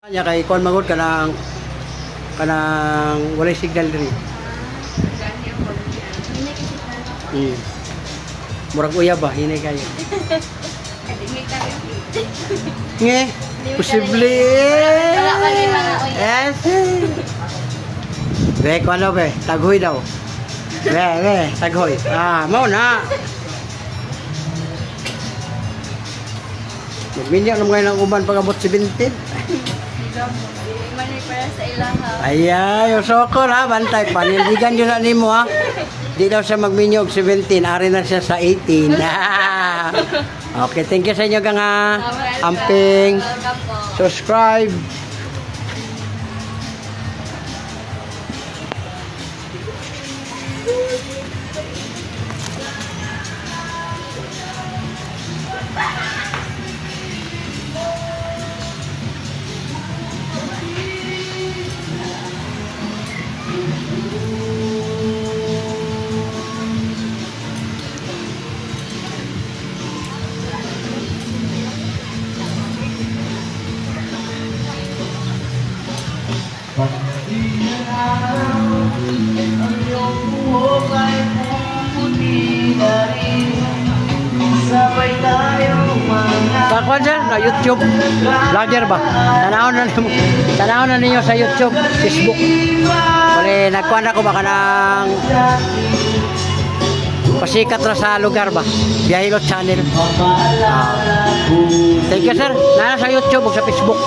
Nya kay kon magod kanang walay signal diri. Murag uyab ba hinay kayo. Nge, posible. Yes. Be ko ano be, taghoy daw. Be, taghoy. Mao na. Magminyak na mga ng uban pag-abot 17. Manay para sa ilaha. Ayay, usokor ha, bantay. Panindigan nyo na ni mo ha. Di daw siya magminyog 17, ari na siya sa 18. Okay, thank you sa inyo gang ha. Amping. Welcome po. Subscribe. Kakon dyan, na YouTube. Vlogger ba? Tanahon na ninyo sa YouTube, Facebook. Wala, nagkuhan ako baka ng pasikat na sa lugar ba? Biyahilot channel. Thank you sir. Nana sa YouTube o sa Facebook.